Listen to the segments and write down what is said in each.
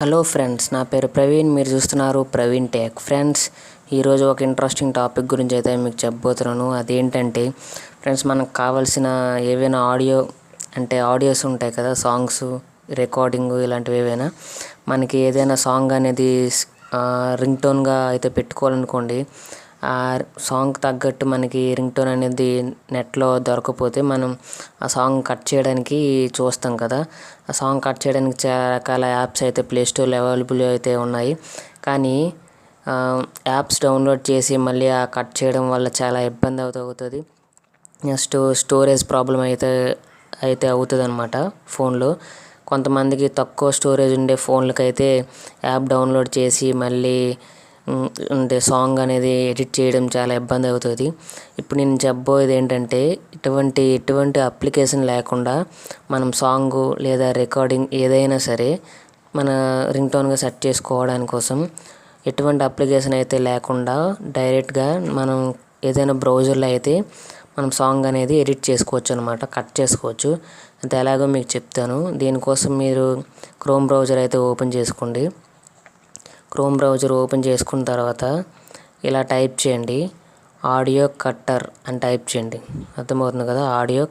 Hello friends, నా పేరు ప్రవీణ్. మీరు చూస్తున్నారు ప్రవీణ్ టెక్. ఫ్రెండ్స్, ఈరోజు ఒక ఇంట్రెస్టింగ్ టాపిక్ గురించి అయితే మీకు చెప్పబోతున్నాను. అదేంటంటే ఫ్రెండ్స్, మనకు కావాల్సిన ఏవైనా ఆడియోస్ ఉంటాయి కదా, సాంగ్స్ రికార్డింగ్ ఇలాంటివి ఏవైనా మనకి ఏదైనా సాంగ్ అనేది రింగ్ టోన్గా అయితే పెట్టుకోవాలనుకోండి. ఆ సాంగ్ తగ్గట్టు మనకి రింగ్ టోన్ అనేది నెట్లో దొరకకపోతే మనం ఆ సాంగ్ కట్ చేయడానికి చూస్తాం కదా. ఆ సాంగ్ కట్ చేయడానికి చాలా రకాల యాప్స్ అయితే ప్లేస్టోర్లో అవైలబుల్ అయితే ఉన్నాయి. కానీ యాప్స్ డౌన్లోడ్ చేసి మళ్ళీ ఆ కట్ చేయడం వల్ల చాలా ఇబ్బంది అవుతుంది. నెక్స్ట్ స్టోరేజ్ ప్రాబ్లం అయితే అవుతుంది అనమాట ఫోన్లో. కొంతమందికి తక్కువ స్టోరేజ్ ఉండే ఫోన్లకైతే యాప్ డౌన్లోడ్ చేసి మళ్ళీ అంటే సాంగ్ అనేది ఎడిట్ చేయడం చాలా ఇబ్బంది అవుతుంది. ఇప్పుడు నేను చెప్పబోయేది ఏంటంటే ఎటువంటి అప్లికేషన్ లేకుండా మనం సాంగ్ లేదా రికార్డింగ్ ఏదైనా సరే మన రింగ్ టోన్గా సెట్ చేసుకోవడానికి కోసం ఎటువంటి అప్లికేషన్ అయితే లేకుండా డైరెక్ట్గా మనం ఏదైనా బ్రౌజర్లో అయితే మనం సాంగ్ అనేది ఎడిట్ చేసుకోవచ్చు అనమాట, కట్ చేసుకోవచ్చు. అది ఎలాగో మీకు చెప్తాను. దీనికోసం మీరు క్రోమ్ బ్రౌజర్ అయితే ఓపెన్ చేసుకోండి. క్రోమ్ బ్రౌజర్ ఓపెన్ చేసుకున్న తర్వాత ఇలా టైప్ చేయండి, ఆడియో కట్టర్ అని టైప్ చేయండి. అర్థమవుతుంది కదా, ఆడియో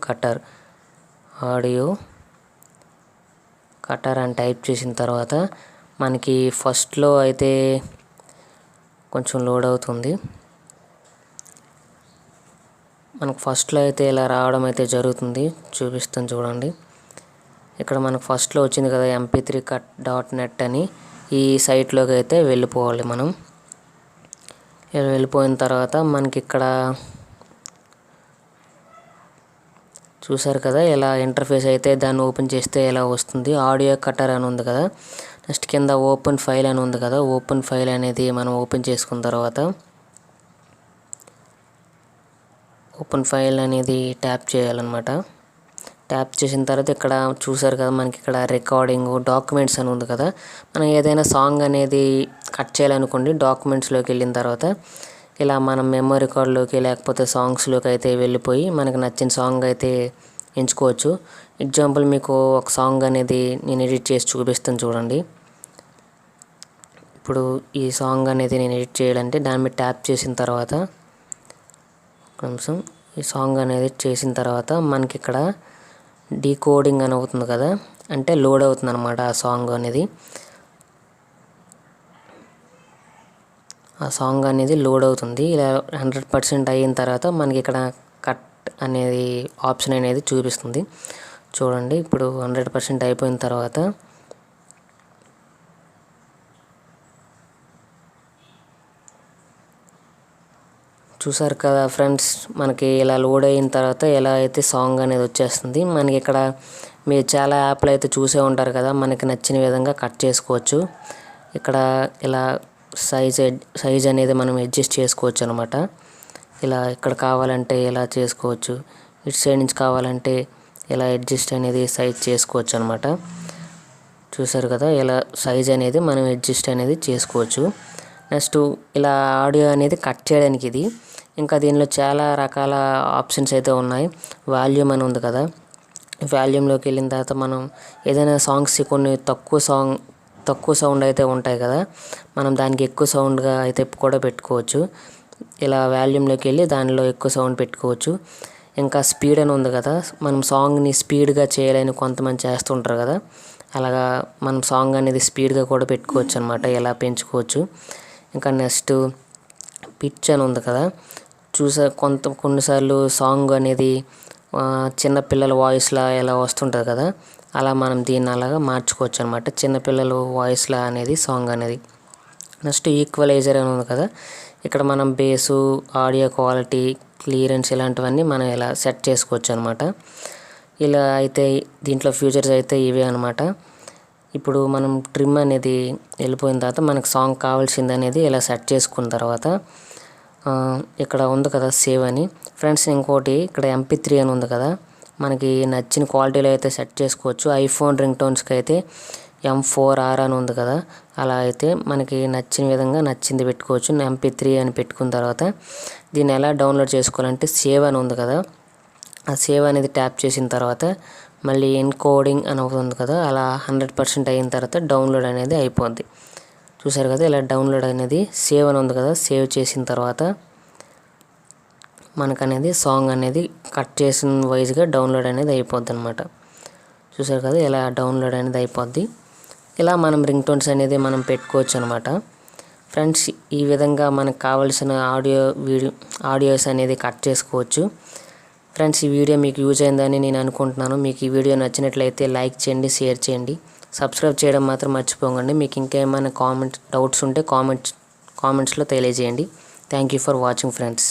కట్టర్ అని టైప్ చేసిన తర్వాత మనకి ఫస్ట్లో అయితే కొంచెం లోడ్ అవుతుంది. మనకు ఫస్ట్లో అయితే ఇలా రావడం అయితే జరుగుతుంది. చూపిస్తాను చూడండి. ఇక్కడ మనకు ఫస్ట్లో వచ్చింది కదా mp3cut.net అని. ఈ సైట్లోకి అయితే వెళ్ళిపోవాలి మనం. ఇలా వెళ్ళిపోయిన తర్వాత మనకి ఇక్కడ చూసారు కదా, ఇలా ఇంటర్ఫేస్ అయితే దాన్ని ఓపెన్ చేస్తే ఇలా వస్తుంది. ఆడియో కట్టర్ అని ఉంది కదా, నెక్స్ట్ కింద ఓపెన్ ఫైల్ అని ఉంది కదా. ఓపెన్ ఫైల్ అనేది మనం ఓపెన్ చేసుకున్న తర్వాత ఓపెన్ ఫైల్ అనేది ట్యాప్ చేయాలన్నమాట. ట్యాప్ చేసిన తర్వాత ఇక్కడ చూసారు కదా, మనకి ఇక్కడ రికార్డింగ్ డాక్యుమెంట్స్ అని ఉంది కదా. మనం ఏదైనా సాంగ్ అనేది కట్ చేయాలనుకోండి, డాక్యుమెంట్స్లోకి వెళ్ళిన తర్వాత ఇలా మనం మెమరీ కార్డులోకి లేకపోతే సాంగ్స్లోకి అయితే వెళ్ళిపోయి మనకు నచ్చిన సాంగ్ అయితే ఎంచుకోవచ్చు. ఎగ్జాంపుల్ మీకు ఒక సాంగ్ అనేది నేను ఎడిట్ చేసి చూపిస్తాను చూడండి. ఇప్పుడు ఈ సాంగ్ అనేది నేను ఎడిట్ చేయాలంటే దాని మీద ట్యాప్ చేసిన తర్వాత కొంచెం ఈ సాంగ్ అనేది చేసిన తర్వాత మనకి ఇక్కడ డీకోడింగ్ అని అవుతుంది కదా, అంటే లోడ్ అవుతుంది అనమాట ఆ సాంగ్ అనేది లోడ్ అవుతుంది. ఇలా 100% అయిన తర్వాత మనకి ఇక్కడ కట్ అనేది ఆప్షన్ అనేది చూపిస్తుంది చూడండి. ఇప్పుడు 100% అయిపోయిన తర్వాత చూసారు కదా ఫ్రెండ్స్, మనకి ఇలా లోడ్ అయిన తర్వాత ఎలా అయితే సాంగ్ అనేది వచ్చేస్తుంది. మనకి ఇక్కడ మీరు చాలా యాప్లు అయితే ఉంటారు కదా, మనకి నచ్చిన విధంగా కట్ చేసుకోవచ్చు. ఇక్కడ ఇలా సైజ్ అనేది మనం అడ్జస్ట్ చేసుకోవచ్చు అనమాట. ఇలా ఇక్కడ కావాలంటే ఇలా చేసుకోవచ్చు, ఇటు సైడ్ నుంచి కావాలంటే ఇలా అడ్జస్ట్ అనేది సైజ్ చేసుకోవచ్చు అనమాట. చూసారు కదా, ఇలా సైజ్ అనేది మనం అడ్జస్ట్ అనేది చేసుకోవచ్చు. నెక్స్ట్ ఇలా ఆడియో అనేది కట్ చేయడానికి ఇది. ఇంకా దీనిలో చాలా రకాల ఆప్షన్స్ అయితే ఉన్నాయి. వాల్యూమ్ అని ఉంది కదా, వాల్యూమ్లోకి వెళ్ళిన తర్వాత మనం ఏదైనా సాంగ్స్ కొన్ని తక్కువ సౌండ్ అయితే ఉంటాయి కదా, మనం దానికి ఎక్కువ సౌండ్గా అయితే కూడా పెట్టుకోవచ్చు. ఇలా వాల్యూమ్లోకి వెళ్ళి దానిలో ఎక్కువ సౌండ్ పెట్టుకోవచ్చు. ఇంకా స్పీడ్ అని ఉంది కదా, మనం సాంగ్ని స్పీడ్గా చేయాలని కొంతమంది చేస్తుంటారు కదా, అలాగా మనం సాంగ్ అనేది స్పీడ్గా కూడా పెట్టుకోవచ్చు అనమాట, ఇలా పెంచుకోవచ్చు. ఇంకా నెక్స్ట్ పిచ్ అని ఉంది కదా, కొన్నిసార్లు సాంగ్ అనేది చిన్నపిల్లల వాయిస్లా ఇలా వస్తుంటుంది కదా, అలా మనం దీన్ని అలాగా మార్చుకోవచ్చు అనమాట, చిన్నపిల్లల వాయిస్లా అనేది సాంగ్ అనేది. నెక్స్ట్ ఈక్వలైజర్ అని ఉంది కదా, ఇక్కడ మనం బేసు, ఆడియో క్వాలిటీ, క్లియరెన్స్ ఇలాంటివన్నీ మనం ఇలా సెట్ చేసుకోవచ్చు అనమాట. ఇలా అయితే దీంట్లో ఫీచర్స్ అయితే ఇవే అనమాట. ఇప్పుడు మనం ట్రిమ్ అనేది వెళ్ళిపోయిన తర్వాత మనకు సాంగ్ కావాల్సింది అనేది ఇలా సెట్ చేసుకున్న తర్వాత ఇక్కడ ఉంది కదా సేవ్ అని. ఫ్రెండ్స్, ఇంకోటి ఇక్కడ mp3 అని ఉంది కదా, మనకి నచ్చిన క్వాలిటీలో అయితే సెట్ చేసుకోవచ్చు. ఐఫోన్ రింగ్ టోన్స్కి అయితే M4R అని ఉంది కదా, అలా అయితే మనకి నచ్చిన విధంగా నచ్చింది పెట్టుకోవచ్చు. mp3 అని పెట్టుకున్న తర్వాత దీన్ని ఎలా డౌన్లోడ్ చేసుకోవాలంటే సేవ్ అని ఉంది కదా, ఆ సేవ్ అనేది ట్యాప్ చేసిన తర్వాత మళ్ళీ ఎన్కోడింగ్ అని అవుతుంది కదా, అలా 100% అయిన తర్వాత డౌన్లోడ్ అనేది అయిపోద్ది. చూసారు కదా, ఇలా డౌన్లోడ్ అనేది సేవ్ అని ఉంది కదా, సేవ్ చేసిన తర్వాత మనకనేది సాంగ్ అనేది కట్ చేసిన వైజ్గా డౌన్లోడ్ అనేది అయిపోద్ది అనమాట. చూసారు కదా, ఇలా డౌన్లోడ్ అనేది అయిపోద్ది. ఇలా మనం రింగ్ టోన్స్ అనేది మనం పెట్టుకోవచ్చు అనమాట. ఫ్రెండ్స్, ఈ విధంగా మనకు కావాల్సిన ఆడియోస్ అనేది కట్ చేసుకోవచ్చు. ఫ్రెండ్స్, ఈ వీడియో మీకు యూజ్ అయిందని నేను అనుకుంటున్నాను. మీకు ఈ వీడియో నచ్చినట్లయితే లైక్ చేయండి, షేర్ చేయండి, సబ్స్క్రైబ్ చేయడం మాత్రం మర్చిపోకండి. మీకు ఇంకేమైనా డౌట్స్ ఉంటే కామెంట్స్లో తెలియజేయండి. Thank you for watching friends.